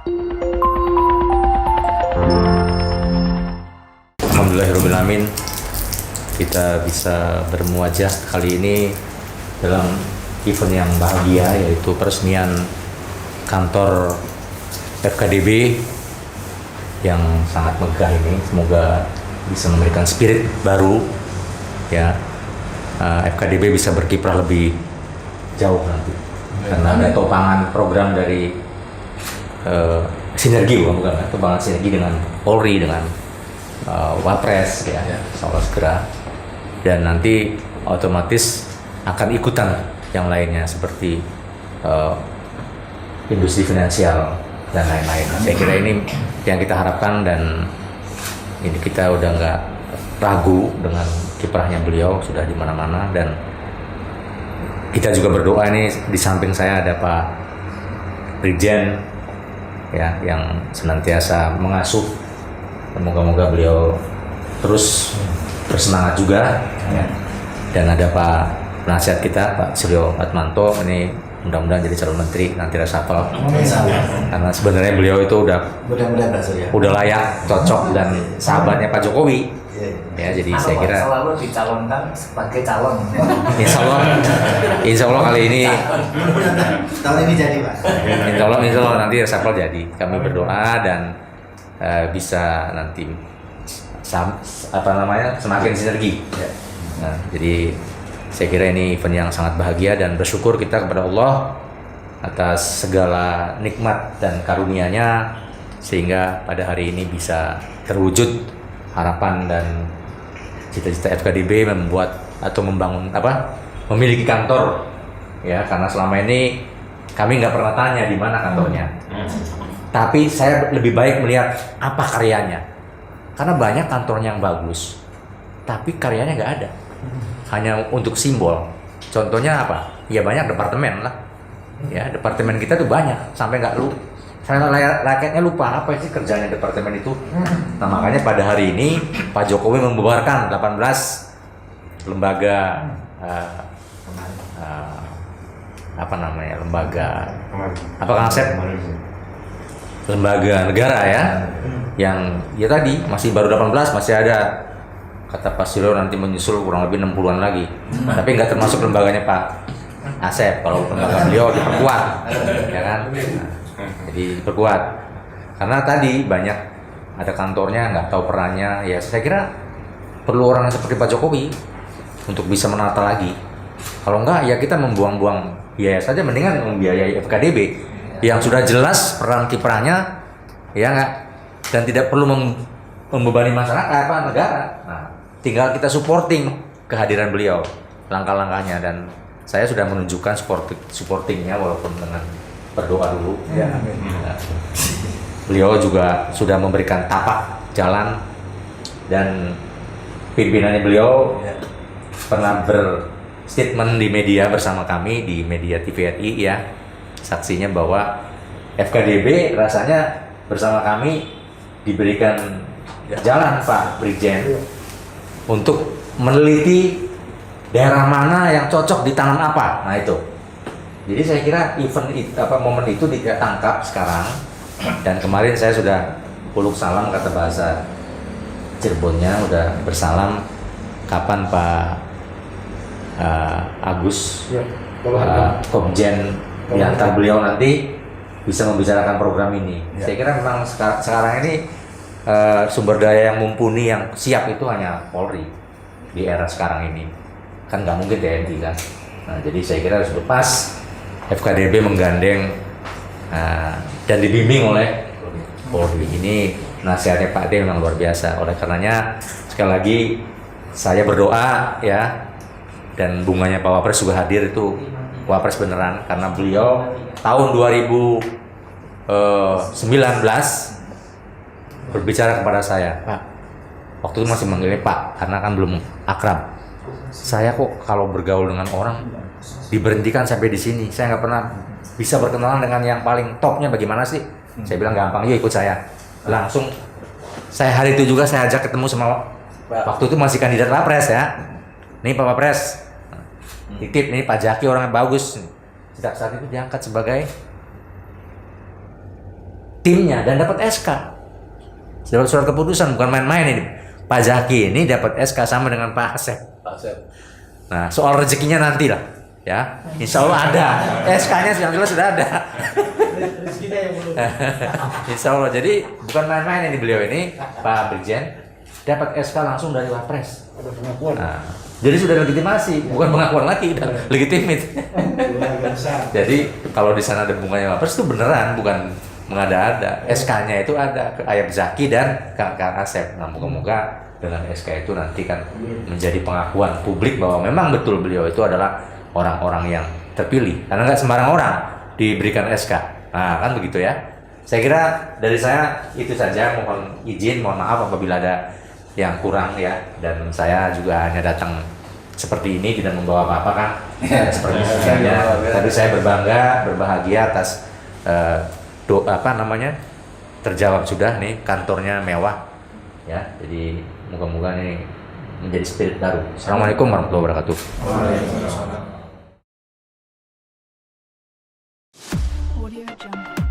Alhamdulillahirrahmanirrahim, kita bisa bermuajah kali ini dalam event yang bahagia, yaitu peresmian kantor FKDB yang sangat megah ini. Semoga bisa memberikan spirit baru ya, FKDB bisa berkiprah lebih jauh nanti karena ada topangan program dari sinergi, bukan topangan sinergi dengan Polri, dengan Wapres ya, insya Allah segera, dan nanti otomatis akan ikutan yang lainnya seperti industri finansial dan lain-lain. Saya kira ini yang kita harapkan, dan ini kita udah nggak ragu dengan kiprahnya beliau, sudah di mana-mana. Dan kita juga berdoa, ini di samping saya ada Pak Brigjen ya, yang senantiasa mengasuh. Semoga-moga beliau terus bersemangat juga ya. Dan ada Pak penasihat kita Pak Suryo Atmanto, ini mudah-mudahan jadi calon menteri nanti reshuffle. Karena sebenarnya beliau itu udah layak, cocok, dan sahabatnya Pak Jokowi. Ya, jadi saya kira selalu dicalonkan sebagai calon. Insya Allah kali ini Tahun ini jadi, Pak. Insya Allah nanti reshuffle jadi. Kami berdoa dan bisa nanti semakin sinergi. Nah, jadi saya kira ini event yang sangat bahagia, dan bersyukur kita kepada Allah atas segala nikmat dan karunia-Nya sehingga pada hari ini bisa terwujud harapan dan cita-cita FKDB membuat atau membangun memiliki kantor ya. Karena selama ini kami nggak pernah tanya di mana kantornya, tapi saya lebih baik melihat apa karyanya, karena banyak kantornya yang bagus tapi karyanya nggak ada, hanya untuk simbol. Contohnya apa? Ya banyak departemen lah ya, departemen kita tuh banyak sampai rakyatnya lupa apa sih kerjanya departemen itu. Nah, makanya pada hari ini Pak Jokowi membubarkan 18 lembaga lembaga negara ya, yang ya tadi masih baru 18, masih ada kata Pak Suryo nanti menyusul kurang lebih 60-an lagi. Tapi nggak termasuk lembaganya Pak Asep. Kalau lembaga beliau diperkuat ya kan. Jadi diperkuat karena tadi banyak ada kantornya nggak tahu perannya ya. Saya kira perlu orang seperti Pak Jokowi untuk bisa menata lagi. Kalau enggak ya kita membuang-buang biaya saja, mendingan membiayai FKDB yang sudah jelas peran kiprahnya ya enggak, dan tidak perlu membebani masyarakat negara. Nah, tinggal kita supporting kehadiran beliau, langkah-langkahnya, dan saya sudah menunjukkan supportingnya walaupun dengan berdoa dulu ya. Nah, beliau juga sudah memberikan tapak jalan, dan pimpinannya beliau pernah berstatement di media bersama kami di media TVRI ya, saksinya bahwa FKDB rasanya bersama kami diberikan jalan Pak Brigjen untuk meneliti daerah mana yang cocok ditanam apa. Nah itu. Jadi saya kira momen itu tidak tangkap sekarang. Dan kemarin saya sudah puluk salam, kata bahasa Cirebonnya, udah bersalam kapan Pak Agus Komjen diantar beliau nanti bisa membicarakan program ini. Saya kira memang sekarang ini sumber daya yang mumpuni yang siap itu hanya Polri di era sekarang ini. Kan nggak mungkin TNI kan. Nah, jadi saya kira harus lepas FKDB menggandeng dan dibimbing oleh Polri. Ini nasihatnya Pak D memang luar biasa. Oleh karenanya sekali lagi saya berdoa ya, dan bunganya Pak Wapres juga hadir, itu Wapres beneran, karena beliau tahun 2019 berbicara kepada saya, Pak, waktu itu masih manggilnya Pak karena kan belum akrab. Saya kok kalau bergaul dengan orang diberhentikan sampai di sini, saya nggak pernah bisa berkenalan dengan yang paling topnya, bagaimana sih? Saya bilang gampang, yuk ikut saya. Langsung saya hari itu juga saya ajak ketemu sama, waktu itu masih kandidat Wapres ya. Nih Pak Wapres, titip nih Pak Jaki orangnya bagus. Sejak saat itu diangkat sebagai timnya dan dapat SK. Dapat surat keputusan, bukan main-main ini. Pak Zaki ini dapat SK sama dengan Pak Asep. Nah, soal rezekinya nanti lah, ya. Insya Allah ada. SK-nya yang jelas sudah ada. Insya Allah. Jadi bukan main-main ini beliau ini, Pak Brigjen dapat SK langsung dari Wapres. Ada pengakuan. Nah, jadi sudah legitimasi, bukan pengakuan lagi, udah legitimit. Jadi kalau di sana ada bunganya Wapres itu beneran, bukan mengada-ada. SK-nya itu ada ke Ayab Zaki dan Kang Asep. Nah, moga-moga dengan SK itu nanti kan menjadi pengakuan publik bahwa memang betul beliau itu adalah orang-orang yang terpilih. Karena nggak sembarang orang diberikan SK. Nah, kan begitu ya. Saya kira dari saya itu saja. Mohon izin, mohon maaf apabila ada yang kurang ya. Dan saya juga hanya datang seperti ini tidak membawa apa-apa kan. Seperti itu saja. Tapi saya berbangga, berbahagia atas terjawab sudah nih, kantornya mewah ya. Jadi moga-moga nih menjadi spirit baru. Assalamualaikum warahmatullahi wabarakatuh. Waalaikumsalam. Audio Jungle.